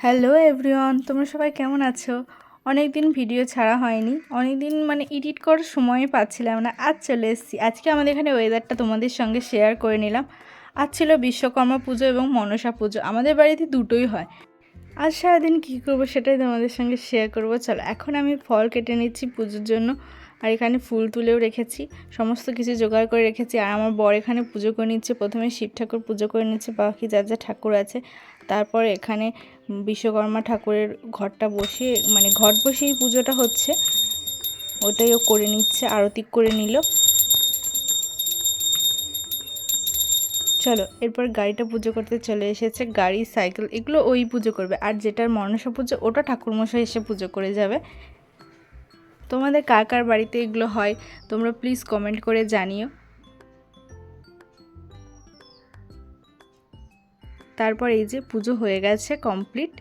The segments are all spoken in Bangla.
হ্যালো এভরিওয়ান, তোমরা সবাই কেমন আছো? অনেক দিন ভিডিও ছাড়া হয়নি, অনেক দিন এডিট করার সময়ই পাচ্ছিলাম না। আজ চলে এসেছি। আজকে আমাদের এখানে ওয়েদারটা তোমাদের সঙ্গে শেয়ার করে নিলাম। আজ ছিল বিশ্বকর্মা পুজো এবং মনসা পুজো, আমাদের বাড়িতে দুটোই হয়। আজ সারাদিন কী করবো সেটাই তোমাদের সঙ্গে শেয়ার করবো। চলো, এখন আমি ফল কেটে নিচ্ছি পুজোর জন্য, আর এখানে ফুল তুলেও রেখেছি, সমস্ত কিছু জোগাড় করে রেখেছি। আর আমার বর এখানে পুজো করে নিচ্ছে। প্রথমে শিব ঠাকুর পুজো করে নিচ্ছে, বাকি যা যা ঠাকুর আছে। তারপর এখানে বিশ্বকর্মা ঠাকুরের ঘরটা বসিয়ে ঘট বসিয়েই পুজোটা হচ্ছে, ওটাই ও করে নিচ্ছে, আরতি করে নিল। চলো, এরপর গাড়িটা পুজো করতে চলে এসেছে। গাড়ি, সাইকেল এগুলো ওই পুজো করবে, আর যেটার মনসা পুজো ওটা ঠাকুরমশাই এসে পুজো করে যাবে। তোমাদের কার কার বাড়িতে এগুলো হয় তোমরা প্লিজ কমেন্ট করে জানিও। তারপর এই যে পুজো হয়ে গেছে কমপ্লিট।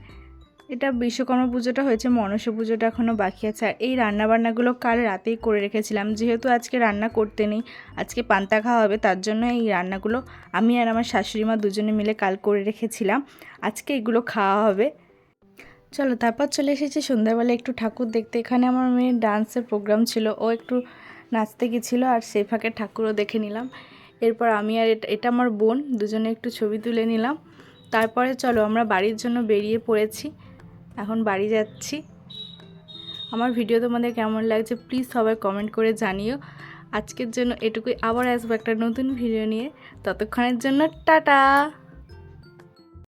এটা বিশ্বকর্মা পুজোটা হয়েছে, মনসা পুজোটা এখনও বাকি আছে। আর এই রান্নাবান্নাগুলো কাল রাতেই করে রেখেছিলাম, যেহেতু আজকে রান্না করতে নেই, আজকে পান্তা খাওয়া হবে, তার জন্য এই রান্নাগুলো আমি আর আমার শাশুড়ি মা দুজনে মিলে কাল করে রেখেছিলাম। আজকে এগুলো খাওয়া হবে। চলো, তারপর চলে এসেছি সন্ধ্যাবেলা একটু ঠাকুর দেখতে। এখানে আমার মেয়ের ডান্সের প্রোগ্রাম ছিল, ও একটু নাচতে গেছিলো, আর সেই ফাঁকে ঠাকুরও দেখে নিলাম। এরপর আমি আর এটা আমার বোন দুজনে একটু ছবি তুলে নিলাম। তারপরে চলো, আমরা বাড়ির জন্য বেরিয়ে পড়েছি, এখন বাড়ি যাচ্ছি। আমার ভিডিও তোমাদের কেমন লাগছে প্লিজ সবাই কমেন্ট করে জানিও। আজকের জন্য এটুকুই, আবার আসবো একটা নতুন ভিডিও নিয়ে। ততক্ষণের জন্য টাটা।